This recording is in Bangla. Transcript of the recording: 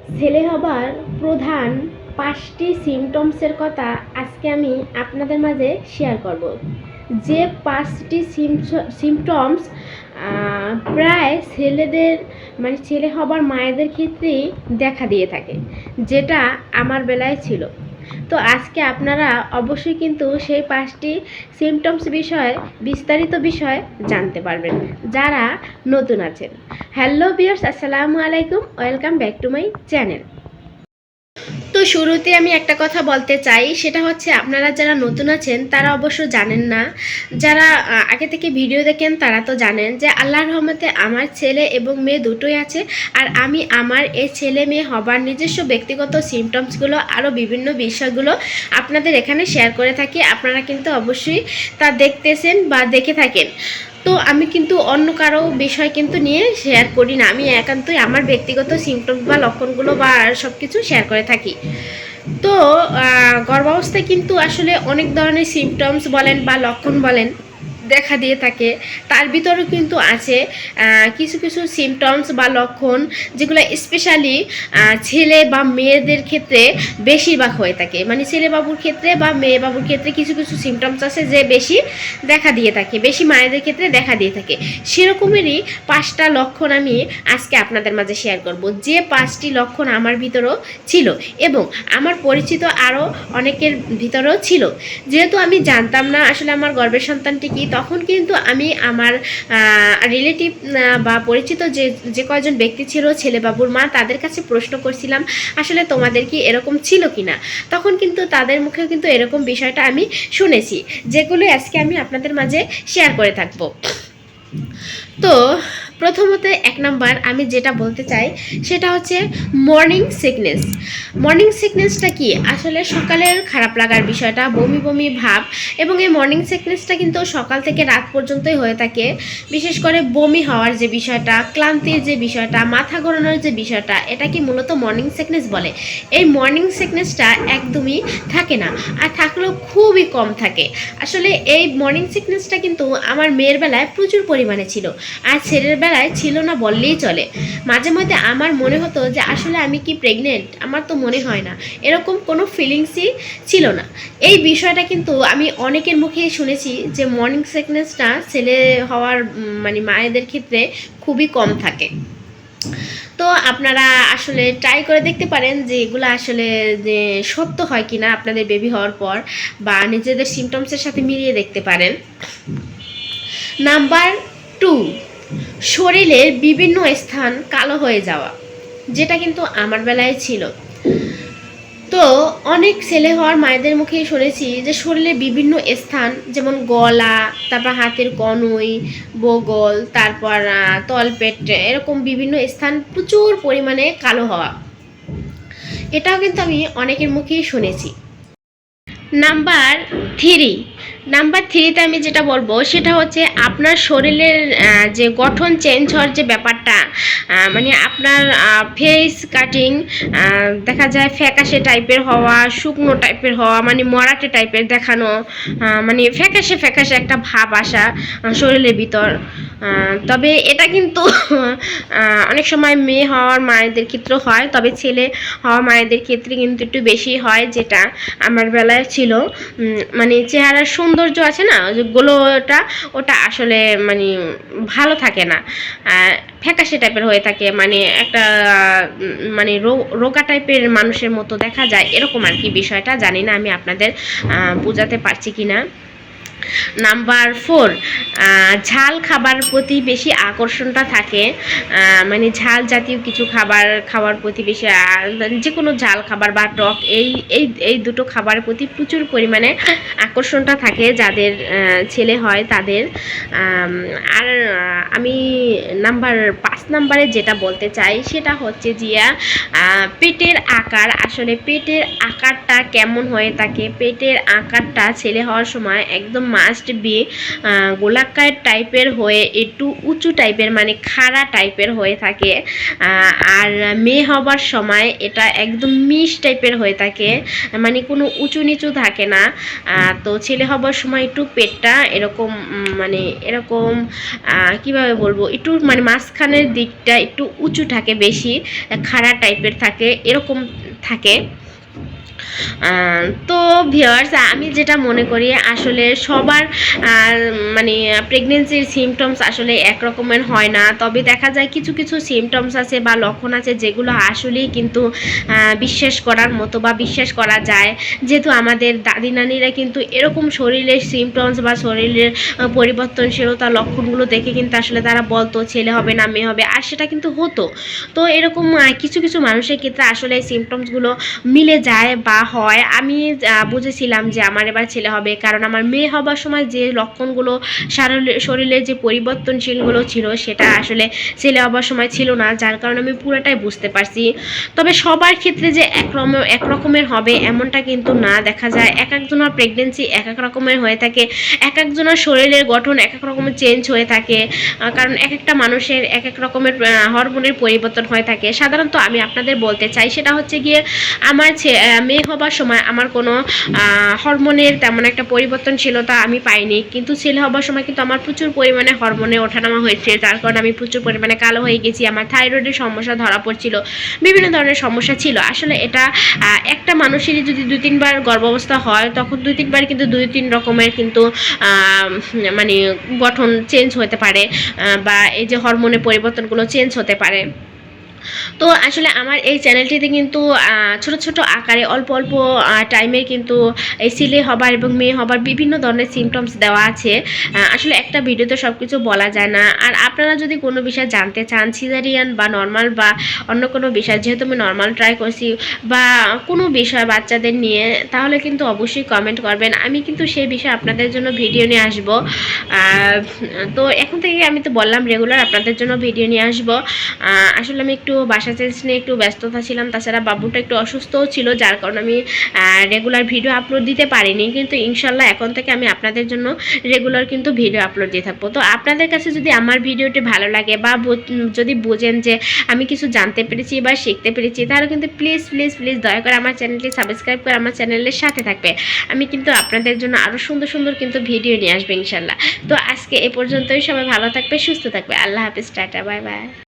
ছেলে হবার প্রধান 5টি সিমটমসের কথা আজকে আমি আপনাদের মাঝে শেয়ার করব। যে 5টি সিমটমস প্রায় ছেলেদের ছেলে হবার মায়েদের ক্ষেত্রেই দেখা দিয়ে থাকে, যেটা আমার বেলায় ছিল। তো আজকে আপনারা অবশ্যই কিন্তু সেই 5টি সিমটমস বিষয়ে বিস্তারিত বিষয় জানতে পারবেন যারা নতুন আছেন। হ্যালো ভিউয়ার্স, আসসালামু আলাইকুম, welcome back to my channel. তো শুরুতে আমি একটা কথা বলতে চাই, সেটা হচ্ছে আপনারা যারা নতুন আছেন তারা অবশ্য জানেন না, যারা আগে থেকে ভিডিও দেখেন তারা তো জানেন যে আল্লাহর রহমতে আমার ছেলে এবং মেয়ে দুটোই আছে। আর আমি আমার এই ছেলে মেয়ে হবার নিজস্ব ব্যক্তিগত সিমটমসগুলো আরও বিভিন্ন বিষয়গুলো আপনাদের এখানে শেয়ার করে থাকি। আপনারা কিন্তু অবশ্যই তা দেখতেছেন বা দেখে থাকেন। তো আমি কিন্তু অন্য কারো বিষয় কিন্তু নিয়ে শেয়ার করি না, আমি একান্তই আমার ব্যক্তিগত সিমটমস বা লক্ষণগুলো বা সব কিছু শেয়ার করে থাকি। তো গর্ভাবস্থায় কিন্তু আসলে অনেক ধরনের সিমটমস বলেন বা লক্ষণ বলেন দেখা দিয়ে থাকে। তার ভিতরেও কিন্তু আছে কিছু কিছু সিমটমস বা লক্ষণ যেগুলো স্পেশালি ছেলে বা মেয়েদের ক্ষেত্রে বেশিরভাগ হয়ে থাকে। মানে ছেলে বাবুর ক্ষেত্রে বা মেয়ে বাবুর ক্ষেত্রে কিছু কিছু সিমটমস আছে যে বেশি দেখা দিয়ে থাকে, বেশি মায়েদের ক্ষেত্রে দেখা দিয়ে থাকে। সেরকমেরই 5টা লক্ষণ আমি আজকে আপনাদের মাঝে শেয়ার করব, যে 5টি লক্ষণ আমার ভিতরেও ছিল এবং আমার পরিচিত আরও অনেকের ভিতরেও ছিল। যেহেতু আমি জানতাম না আসলে আমার গর্ভের সন্তানটি কি, তখন কিন্তু আমি আমার রিলেটিভ বা পরিচিত যে যে কয়জন ব্যক্তি ছিল ছেলে বাবুর মা, তাদের কাছে প্রশ্ন করছিলাম আসলে তোমাদের কি এরকম ছিল কি না। তখন কিন্তু তাদের মুখেও কিন্তু এরকম বিষয়টা আমি শুনেছি, যেগুলো আজকে আমি আপনাদের মাঝে শেয়ার করে থাকবো। তো প্রথমত 1 নাম্বার আমি যেটা বলতে চাই সেটা হচ্ছে মর্নিং সিকনেস। মর্নিং সিকনেসটা কি? আসলে সকালের খারাপ লাগার বিষয়টা, বমি বমি ভাব, এবং এই মর্নিং সিকনেসটা কিন্তু সকাল থেকে রাত পর্যন্তই হয়ে থাকে। বিশেষ করে বমি হওয়ার যে বিষয়টা, ক্লান্তির যে বিষয়টা, মাথা ঘোরানোর যে বিষয়টা, এটা কি মূলত মর্নিং সিকনেস বলে। এই মর্নিং সিকনেসটা একদমই থাকে না, আর থাকলেও খুবই কম থাকে। আসলে এই মর্নিং সিকনেসটা কিন্তু আমার মেয়ের বেলায় প্রচুর পরিমাণে ছিল, আর ছেলের বেলায় ছিল না বললেই চলে। মাঝে মধ্যে আমার মনে হতো যে আসলে আমি কি প্রেগনেন্ট, আমার তো মনে হয় না, এরকম কোনো ফিলিংসই ছিল না। এই বিষয়টা কিন্তু আমি অনেকের মুখেই শুনেছি যে মর্নিং সিকনেসটা ছেলে হওয়ার মায়েদের ক্ষেত্রে খুবই কম থাকে। তো আপনারা আসলে ট্রাই করে দেখতে পারেন যে এগুলো আসলে যে সত্য হয় কিনা আপনাদের বেবি হওয়ার পর, বা নিজেদের সিমটমসের সাথে মিলিয়ে দেখতে পারেন। নাম্বার 2, শরীরের বিভিন্ন স্থান কালো হয়ে যাওয়া, যেটা কিন্তু আমার বেলায় ছিল। তো অনেক ছেলে হওয়ার মায়েদের মুখেই শুনেছি যে শরীরের বিভিন্ন স্থান, যেমন গলা, তারপর হাতের কনুই, বগল, তারপর তলপেট, এরকম বিভিন্ন স্থান প্রচুর পরিমাণে কালো হওয়া, এটাও কিন্তু আমি অনেকের মুখেই শুনেছি। নাম্বার 3, নাম্বার 3তে আমি যেটা বলবো সেটা হচ্ছে আপনার শরীরের যে গঠন চেঞ্জ হওয়ার যে ব্যাপারটা, মানে আপনার ফেস কাটিং দেখা যায় ফ্যাকাশে টাইপের হওয়া, শুকনো টাইপের হওয়া, মানে মরাটে টাইপের দেখানো, মানে ফ্যাকাশে ফ্যাকাশে একটা ভাব আসা শরীরের ভিতর। তবে এটা কিন্তু অনেক সময় মেয়ে হওয়ার মায়েদের ক্ষেত্রেও হয়, তবে ছেলে হওয়া মায়েদের ক্ষেত্রে কিন্তু একটু বেশি হয়, যেটা আমার বেলায় ছিল। মানে চেহারার সৌন্দর্য আছে না, যে গ্লোটা, ওটা আসলে মানে ভালো থাকে না, ফ্যাকাশে টাইপের হয়ে থাকে, মানে একটা মানে রোগা টাইপের মানুষের মতো দেখা যায়, এরকম আর কি বিষয়টা। জানি না আমি আপনাদের বোঝাতে পারছি কি না। নাম্বার 4, ঝাল খাবার প্রতি বেশি আকর্ষণটা থাকে, মানে ঝাল জাতীয় কিছু খাবার খাওয়ার প্রতি বেশি, যে কোনো ঝাল খাবার বা টক, এই এই এই দুটো খাবারের প্রতি প্রচুর পরিমাণে আকর্ষণটা থাকে যাদের ছেলে হয় তাদের। আর আমি নাম্বার 5 নাম্বারে যেটা বলতে চাই সেটা হচ্ছে জিয়া পেটের আকার। আসলে পেটের আকারটা কেমন হয়ে থাকে, পেটের আকারটা ছেলে হওয়ার সময় একদম মাস্ট বি গোলাকার টাইপের হয়ে একটু উঁচু টাইপের মানে খাড়া টাইপের হয়ে থাকে। আর মেয়ে হবার সময় এটা একদম মিশ টাইপের হয়ে থাকে, মানে কোনো উঁচু নিচু থাকে না। তো ছেলে হবার সময় একটু পেটটা এরকম মানে এরকম কিভাবে বলবো, একটু মানে মাঝখানের দিকটা একটু উঁচু থাকে, বেশি খাড়া টাইপের থাকে, এরকম থাকে। তো ভিউয়ার্স, আমি যেটা মনে করি আসলে সবার মানে প্রেগনেন্সির সিমটমস আসলে একরকমের হয় না, তবে দেখা যায় কিছু কিছু সিমটমস আছে বা লক্ষণ আছে যেগুলো আসলেই কিন্তু বিশ্বাস করার মতো বা বিশ্বাস করা যায়। যেহেতু আমাদের দাদি নানিরা কিন্তু এরকম শরীরের সিমটমস বা শরীরের পরিবর্তনশীলতা লক্ষণগুলো দেখে কিন্তু আসলে তারা বলতো ছেলে হবে না মেয়ে হবে, আর সেটা কিন্তু হতো। তো এরকম কিছু কিছু মানুষের ক্ষেত্রে আসলে এই সিমটমসগুলো মিলে যায় বা হয়। আমি বুঝেছিলাম যে আমার এবার ছেলে হবে, কারণ আমার মেয়ে হবার সময় যে লক্ষণগুলো শরীরের যে পরিবর্তনশীলগুলো ছিল সেটা আসলে ছেলে হবার সময় ছিল না, যার কারণে আমি পুরোটাই বুঝতে পারছি। তবে সবার ক্ষেত্রে যে এক রকমের হবে এমনটা কিন্তু না, দেখা যায় এক একজনের প্রেগনেন্সি এক এক রকমের হয়ে থাকে, এক একজনের শরীরের গঠন এক এক রকমের চেঞ্জ হয়ে থাকে, কারণ এক একটা মানুষের এক এক রকমের হরমোনের পরিবর্তন হয়ে থাকে। সাধারণত আমি আপনাদের বলতে চাই সেটা হচ্ছে গিয়ে আমার মেয়ে হবার সময় আমার কোনো হরমোনের তেমন একটা পরিবর্তনশীলতা আমি পাইনি, কিন্তু ছেলে হবার সময় কিন্তু আমার প্রচুর পরিমাণে হরমোনে ওঠানামা হয়েছে, যার কারণে আমি প্রচুর পরিমাণে কালো হয়ে গেছি, আমার থাইরয়েডের সমস্যা ধরা পড়ছিল, বিভিন্ন ধরনের সমস্যা ছিল। আসলে এটা একটা মানুষেরই যদি 2-3 বার গর্ভাবস্থা হয় তখন 2-3 বার কিন্তু 2-3 রকমের কিন্তু মানে গঠন চেঞ্জ হতে পারে, বা এই যে হরমোনের পরিবর্তনগুলো চেঞ্জ হতে পারে। তো আসলে আমার এই চ্যানেলটিতে কিন্তু ছোট ছোট আকারে অল্প অল্প টাইমের কিন্তু এই ছেলে হবার এবং মেয়ে হবার বিভিন্ন ধরনের সিমটমস দেওয়া আছে। আসলে একটা ভিডিওতে সব কিছু বলা যায় না। আর আপনারা যদি কোনো বিষয় জানতে চান, সিজারিয়ান বা নর্মাল বা অন্য কোনো বিষয়, যেহেতু আমি নর্মাল ট্রাই করছি, বা কোনো বিষয় বাচ্চাদের নিয়ে, তাহলে কিন্তু অবশ্যই কমেন্ট করবেন, আমি কিন্তু সেই বিষয়ে আপনাদের জন্য ভিডিও নিয়ে আসবো। তো এখন থেকে আমি তো বললাম রেগুলার আপনাদের জন্য ভিডিও নিয়ে আসবো। আসলে আমি একটু বাসা চেঞ্জ নিয়ে একটু ব্যস্ততা ছিলাম, তাছাড়া বাবুটা একটু অসুস্থও ছিল, যার কারণে আমি রেগুলার ভিডিও আপলোড দিতে পারিনি, কিন্তু ইনশাল্লাহ এখন থেকে আমি আপনাদের জন্য রেগুলার কিন্তু ভিডিও আপলোড দিয়ে থাকবো। তো আপনাদের কাছে যদি আমার ভিডিওটি ভালো লাগে বা যদি বোঝেন যে আমি কিছু জানতে পেরেছি বা শিখতে পেরেছি, তাহলে কিন্তু প্লিজ প্লিজ প্লিজ দয়া করে আমার চ্যানেলটি সাবস্ক্রাইব করে আমার চ্যানেলের সাথে থাকবে। আমি কিন্তু আপনাদের জন্য আরও সুন্দর সুন্দর কিন্তু ভিডিও নিয়ে আসবো ইনশাল্লাহ। তো আজকে এ পর্যন্তই, সবাই ভালো থাকবে, সুস্থ থাকবে, আল্লাহ হাফিজ, টাটা, বাই বাই।